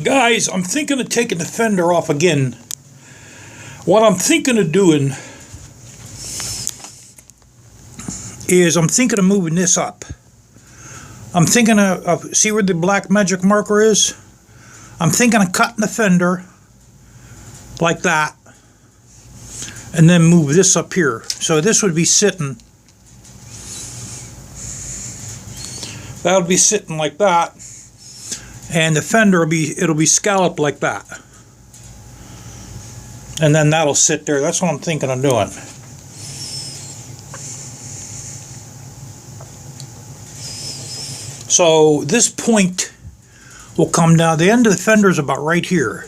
Guys, I'm thinking of taking the fender off again. What I'm thinking of doing is I'm thinking of moving this up. I'm thinking of see where the black magic marker is? I'm thinking of cutting the fender like that and then move this up here. So this would be sitting, that would be sitting like that, and the fender will be, it'll be scalloped like that, and then that'll sit there. That's what I'm thinking of doing. So this point will come down, the end of the fender is about right here,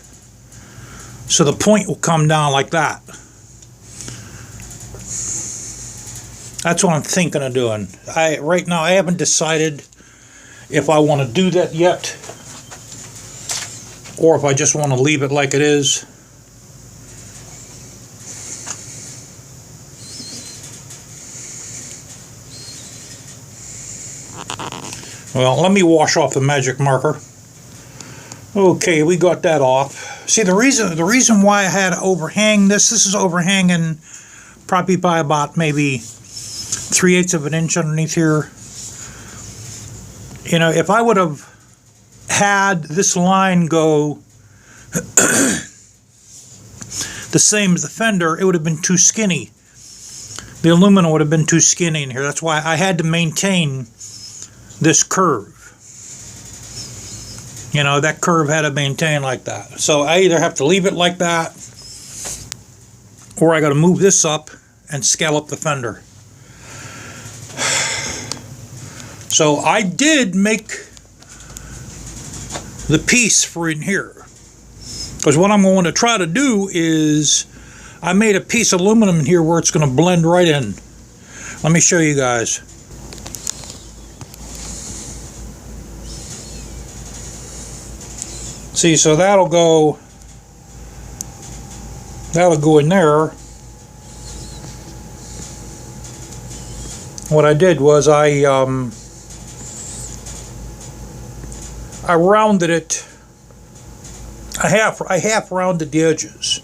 so the point will come down like that. That's what I'm thinking of doing. Right now I haven't decided if I want to do that yet, or if I just want to leave it like it is. Well, let me wash off the magic marker. Okay, we got that off. See, the reason why I had to overhang this is overhanging probably by about maybe 3/8 of an inch underneath here. You know, if I would have had this line go the same as the fender, it would have been too skinny. The aluminum would have been too skinny in here. That's why I had to maintain this curve. You know, that curve had to maintain like that. So I either have to leave it like that, or I got to move this up and scallop the fender. So I did make the piece for in here, because what I'm going to try to do is I made a piece of aluminum in here where it's going to blend right in. Let me show you guys. See, so that'll go in there. What I did was I rounded it. I half rounded the edges.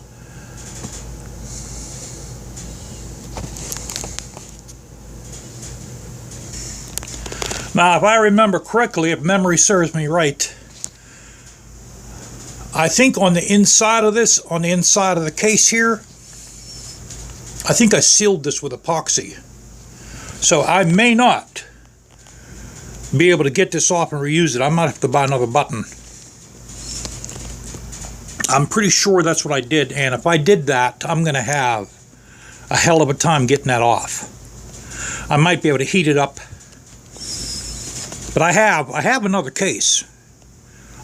Now, if I remember correctly, if memory serves me right, I think on the inside of this, on the inside of the case here, I think I sealed this with epoxy. So I may not be able to get this off and reuse it. I might have to buy another button. I'm pretty sure that's what I did, and if I did that, I'm going to have a hell of a time getting that off. I might be able to heat it up, but I have another case.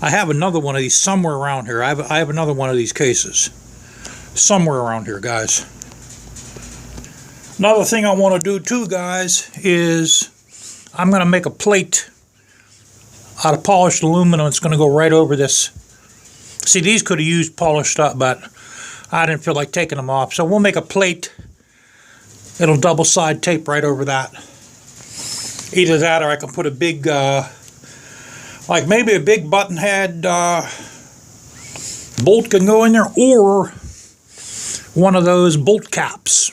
I have another one of these somewhere around here. I have another one of these cases somewhere around here, guys. Another thing I want to do too, guys, is I'm going to make a plate out of polished aluminum. It's going to go right over this. See, these could have used polished up, but I didn't feel like taking them off. So we'll make a plate. It'll double side tape right over that. Either that, or I can put a big, like maybe a big button head bolt can go in there, or one of those bolt caps.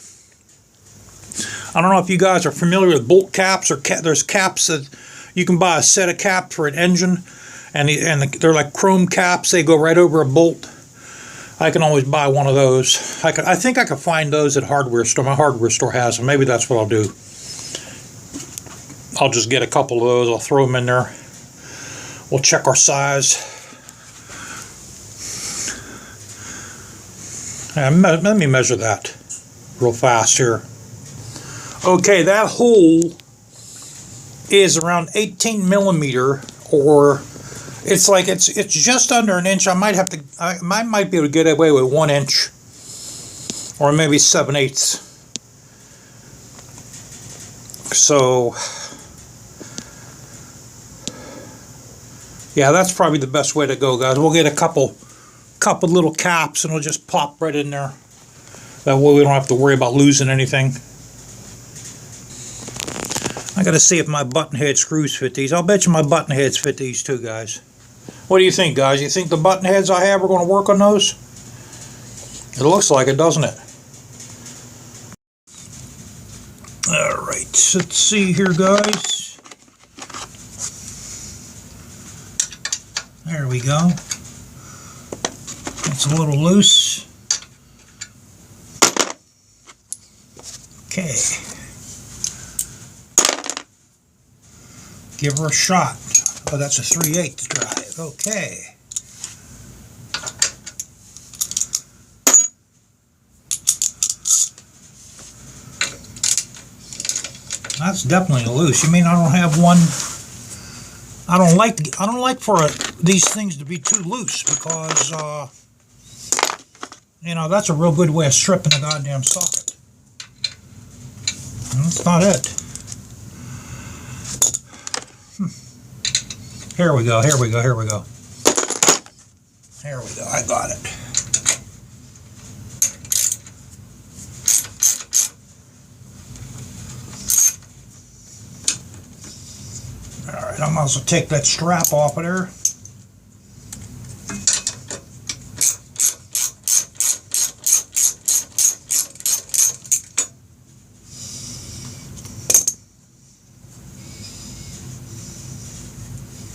I don't know if you guys are familiar with bolt caps, or there's caps that you can buy a set of caps for an engine, and they're like chrome caps. They go right over a bolt. I can always buy one of those. I think I could find those at hardware store. My hardware store has them. Maybe that's what I'll do. I'll just get a couple of those. I'll throw them in there. We'll check our size. And let me measure that real fast here. Okay, that hole is around 18 millimeter, or it's just under an inch. I might be able to get away with 1 inch, or maybe 7/8. So yeah, that's probably the best way to go, guys. We'll get a couple little caps, and we'll just pop right in there. That way we don't have to worry about losing anything. I gotta see if my button head screws fit these. I'll bet you my button heads fit these too, guys. What do you think, guys? You think the button heads I have are going to work on those? It looks like it, doesn't it? Alright, let's see here, guys. There we go. It's a little loose. Okay. Give her a shot. Oh, that's a 3/8 drive. Okay. That's definitely loose. You mean I don't have one? I don't like for these things to be too loose because you know, that's a real good way of stripping a goddamn socket. And that's not it. Here we go. Here we go. Here we go. There we go. I got it. Alright, I might as well take that strap off of there.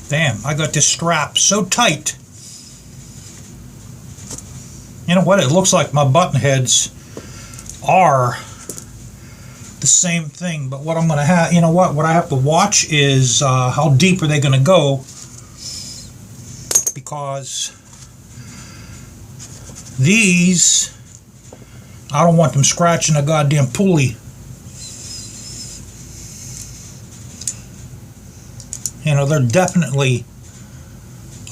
Damn, I got this strap so tight. You know what? It looks like my button heads are the same thing, but what I'm going to have, you know what I have to watch is how deep are they going to go, because these, I don't want them scratching a goddamn pulley. You know, they're definitely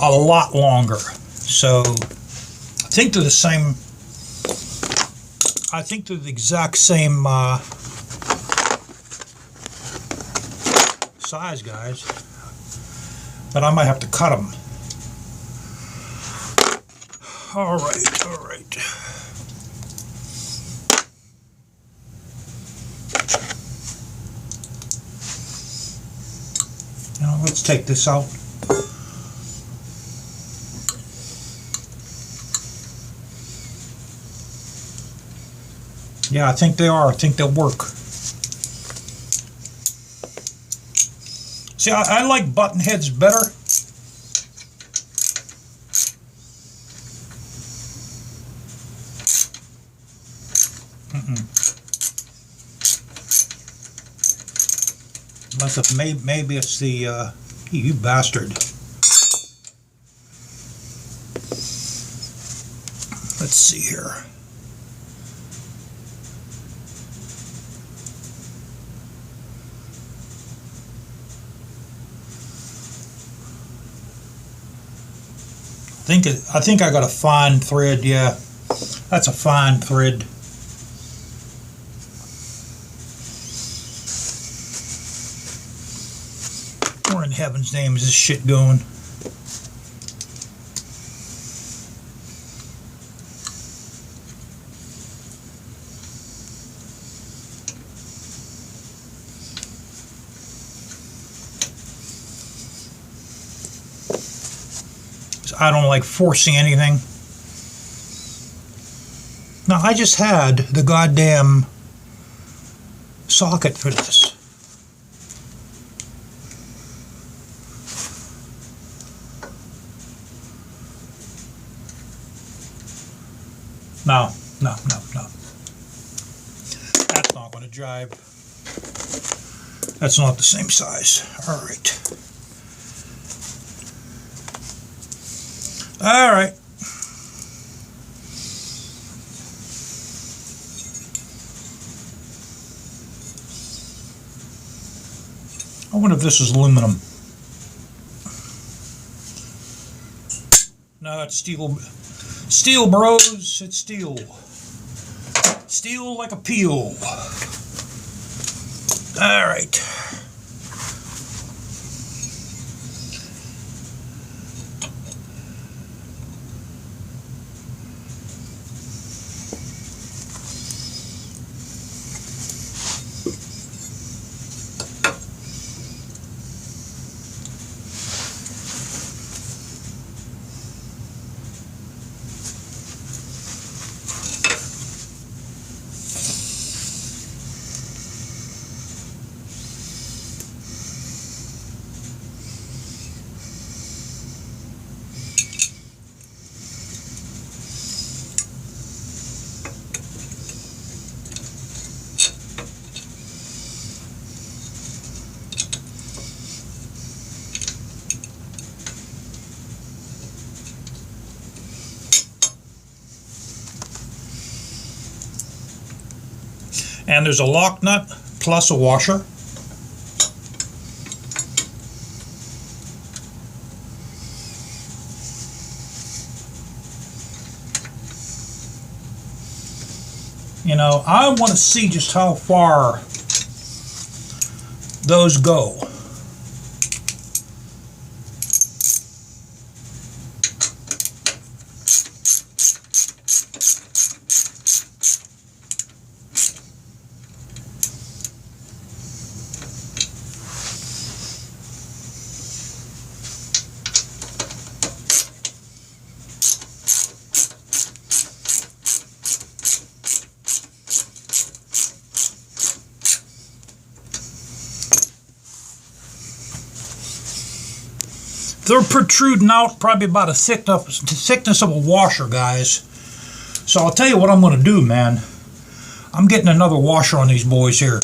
a lot longer, so I think they're the same. I think they're the exact same size, guys, but I might have to cut them. All right, all right. Now let's take this out. Yeah, I think they are. I think they'll work. See, I like button heads better. Unless if maybe it's the you bastard. Let's see here. I think I got a fine thread. Yeah, that's a fine thread. Where in heaven's name is this shit going? I don't like forcing anything. Now, I just had the goddamn socket for this. No. That's not going to jive. That's not the same size. All right. All right. I wonder if this is aluminum. No, it's steel. Steel, bros. It's steel. Steel like a peel. All right. And there's a lock nut plus a washer. You know, I want to see just how far those go. They're protruding out probably about a thickness of a washer, guys. So I'll tell you what I'm going to do, man. I'm getting another washer on these boys here.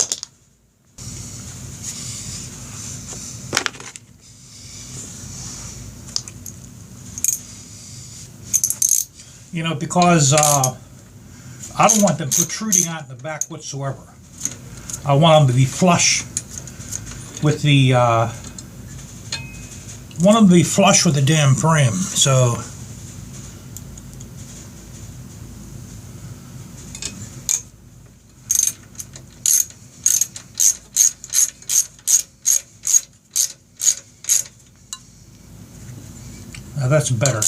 You know, because I don't want them protruding out in the back whatsoever. I want them to be flush with the damn frame. So now that's better.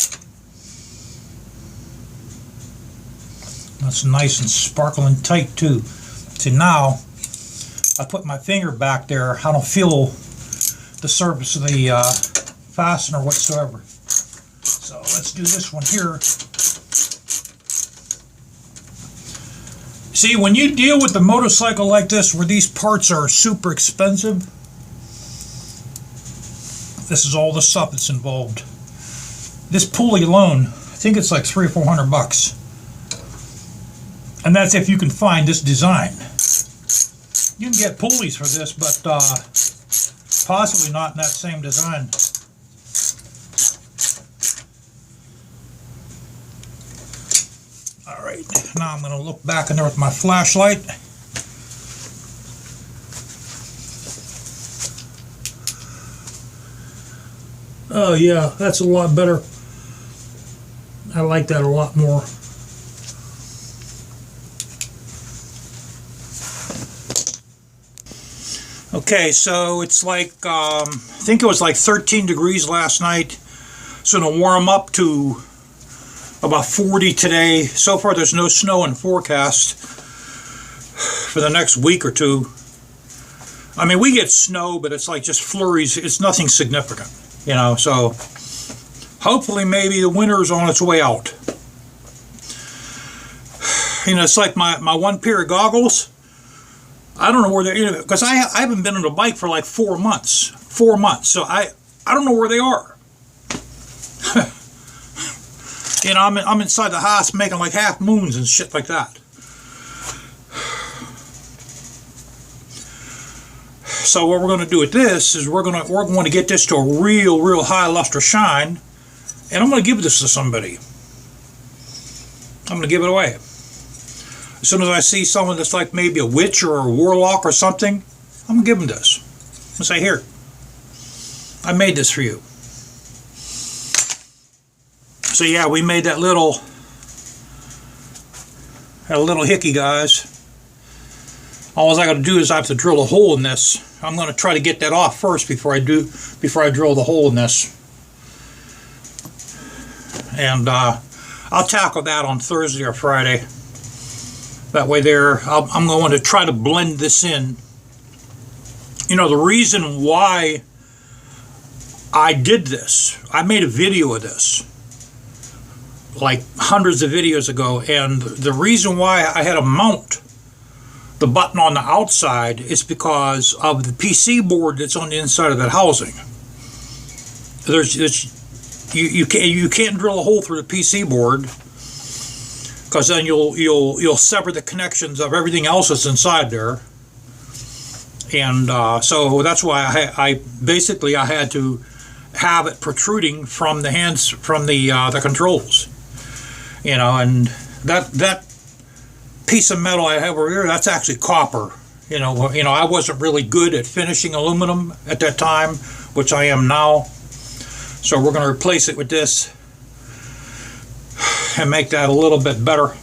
That's nice and sparkling tight too. See, now I put my finger back there, I don't feel the surface of the fastener whatsoever. So let's do this one here. See, when you deal with a motorcycle like this where these parts are super expensive, this is all the stuff that's involved. This pulley alone, I think it's like $300 or $400. And that's if you can find this design. You can get pulleys for this, but possibly not in that same design. Alright, now I'm going to look back in there with my flashlight. Oh yeah, that's a lot better. I like that a lot more. Okay, so it's like, I think it was like 13 degrees last night. It's going to warm up to about 40 today. So far there's no snow in forecast for the next week or two. I mean, we get snow, but it's like just flurries. It's nothing significant, you know, so hopefully maybe the winter is on its way out. You know, it's like my one pair of goggles. I don't know where they're, because I haven't been on a bike for like 4 months. 4 months. So I don't know where they are. You know, I'm inside the house making like half moons and shit like that. So what we're going to do with this is we're going to get this to a real high luster shine, and I'm going to give this to somebody. I'm going to give it away. As soon as I see someone that's like maybe a witch or a warlock or something, I'm going to give them this. I'm going to say, here, I made this for you. So yeah, we made that little hickey, guys. All I got to do is I have to drill a hole in this. I'm going to try to get that off first before I drill the hole in this. And I'll tackle that on Thursday or Friday. That way I'm going to try to blend this in. You know, the reason why I did this, I made a video of this like hundreds of videos ago, and the reason why I had to mount the button on the outside is because of the PC board that's on the inside of that housing. You can't drill a hole through the PC board, because then you'll sever the connections of everything else that's inside there. And so that's why I basically had to have it protruding from the hands, from the controls, you know. And that piece of metal I have over here, that's actually copper. I wasn't really good at finishing aluminum at that time, which I am now. So we're going to replace it with this and make that a little bit better.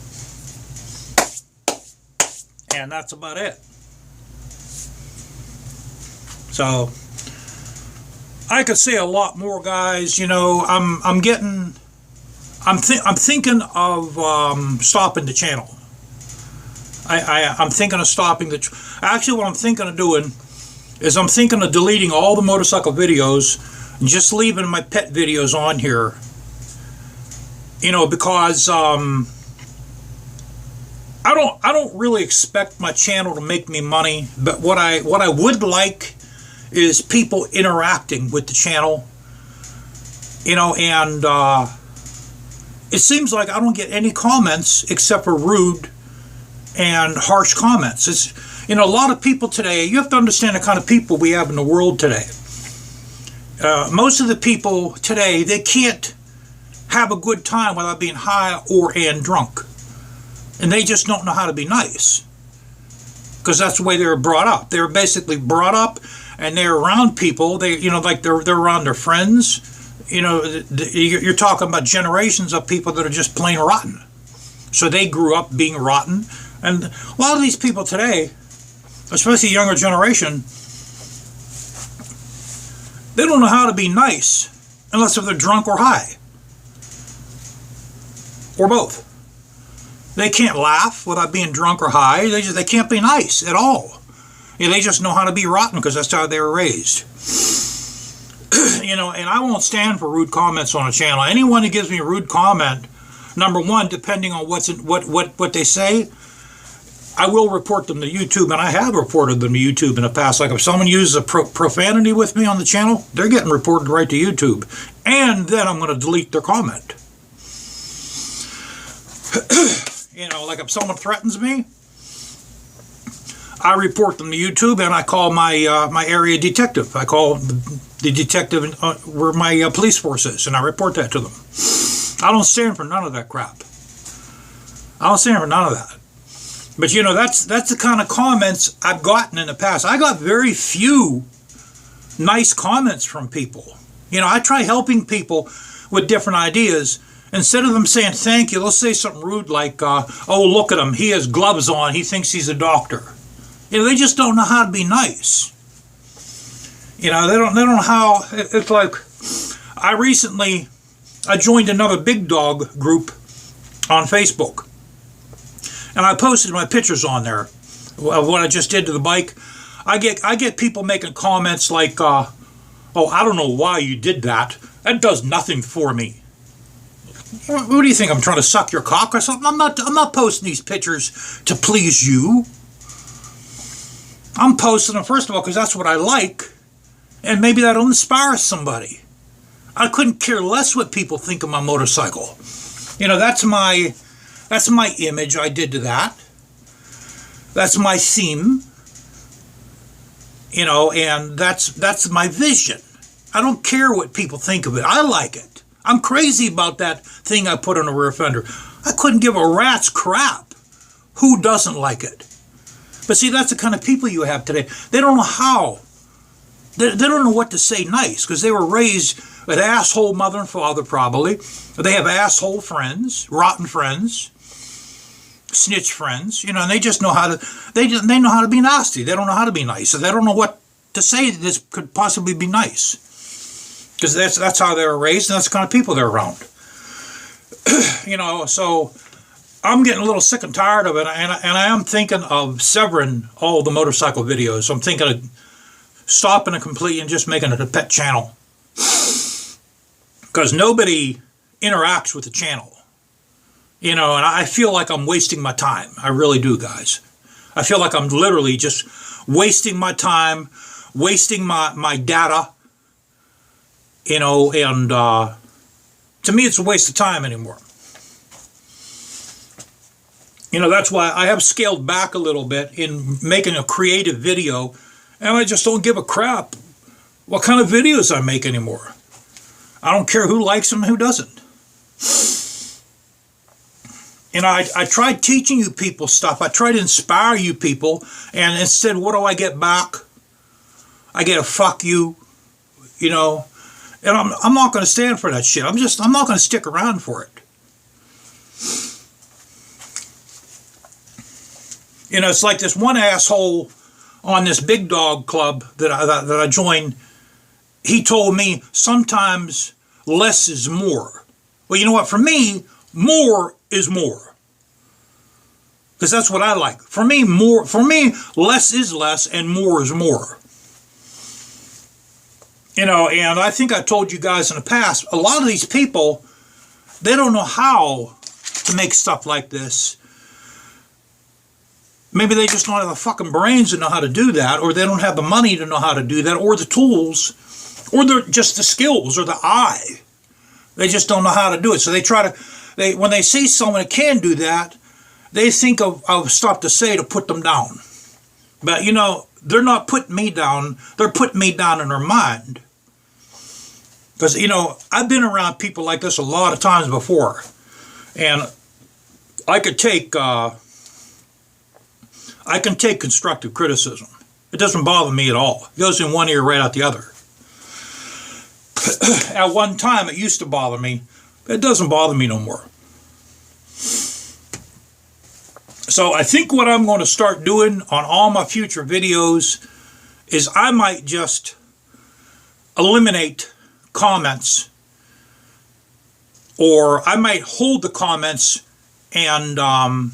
And that's about it. So I could say a lot more, guys. I'm thinking of stopping the channel. I'm thinking of stopping actually what I'm thinking of doing is I'm thinking of deleting all the motorcycle videos and just leaving my pet videos on here. Because I don't really expect my channel to make me money, but what I would like is people interacting with the channel. And it seems like I don't get any comments except for rude and harsh comments. It's a lot of people today, you have to understand the kind of people we have in the world today. Most of the people today, they can't have a good time without being high and drunk. And they just don't know how to be nice. Because that's the way they were brought up. They were basically brought up and they're around people, they're around their friends. You're talking about generations of people that are just plain rotten. So they grew up being rotten. And a lot of these people today, especially younger generation, they don't know how to be nice unless if they're drunk or high. Or both. They can't laugh without being drunk or high. They can't be nice at all. They just know how to be rotten because that's how they were raised. And I won't stand for rude comments on a channel. Anyone who gives me a rude comment, number one, depending on what they say, I will report them to YouTube, and I have reported them to YouTube in the past. Like if someone uses a profanity with me on the channel, they're getting reported right to YouTube. And then I'm going to delete their comment. Like if someone threatens me, I report them to YouTube, and I call my area detective. I call the detective where my police force is, and I report that to them. I don't stand for none of that crap. I don't stand for none of that. But that's the kind of comments I've gotten in the past. I got very few nice comments from people. I try helping people with different ideas. Instead of them saying thank you, they'll say something rude like, oh, look at him, he has gloves on, he thinks he's a doctor. They just don't know how to be nice. They don't know how. It's like I joined another big dog group on Facebook, and I posted my pictures on there of what I just did to the bike. I get people making comments like, oh, I don't know why you did that. That does nothing for me. What do you think? I'm trying to suck your cock or something? I'm not posting these pictures to please you. I'm posting them, first of all, because that's what I like, and maybe that'll inspire somebody. I couldn't care less what people think of my motorcycle. That's my image I did to that. That's my theme. And that's my vision. I don't care what people think of it. I like it. I'm crazy about that thing I put on the rear fender. I couldn't give a rat's crap. Who doesn't like it? But see, that's the kind of people you have today. They don't know how. They don't know what to say nice because they were raised with asshole mother and father probably. They have asshole friends, rotten friends, snitch friends, and they just know how to, they know how to be nasty. They don't know how to be nice. So they don't know what to say that this could possibly be nice. Because that's how they were raised, and that's the kind of people they're around. So I'm getting a little sick and tired of it, and I am thinking of severing all the motorcycle videos. I'm thinking of stopping it completely and just making it a pet channel. Because nobody interacts with the channel. And I feel like I'm wasting my time. I really do, guys. I feel like I'm literally just wasting my time, wasting my data. And to me, it's a waste of time anymore. That's why I have scaled back a little bit in making a creative video, and I just don't give a crap what kind of videos I make anymore. I don't care who likes them and who doesn't. You know, I tried teaching you people stuff. I tried to inspire you people. And instead, what do I get back? I get a fuck you, you know. And I'm not going to stand for that shit. I'm not going to stick around for it. You know, it's like this one asshole on this big dog club that I joined. He told me sometimes less is more. Well, you know what? For me, more is more. Because that's what I like. For me, less is less and more is more. You know, and I think I told you guys in the past, a lot of these people, they don't know how to make stuff like this. Maybe they just don't have the fucking brains to know how to do that, or they don't have the money to know how to do that, or the tools, or just the skills, or the eye. They just don't know how to do it. So they try to, when they see someone that can do that, they think of stuff to say to put them down. But, you know, they're not putting me down. They're putting me down in their mind. Because, you know, I've been around people like this a lot of times before. And I can take constructive criticism. It doesn't bother me at all. It goes in one ear right out the other. At one time, it used to bother me, but it doesn't bother me no more. So I think what I'm going to start doing on all my future videos is I might just eliminate comments, or I might hold the comments and I'll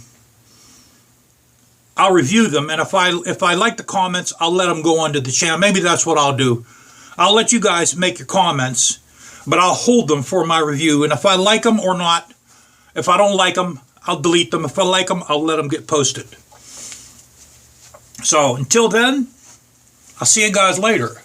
review them, and if I like the comments, I'll let them go onto the channel. Maybe that's what I'll do. I'll let you guys make your comments, but I'll hold them for my review. And if I like them or not, if I don't like them, I'll delete them. If I like them, I'll let them get posted. So until then, I'll see you guys later.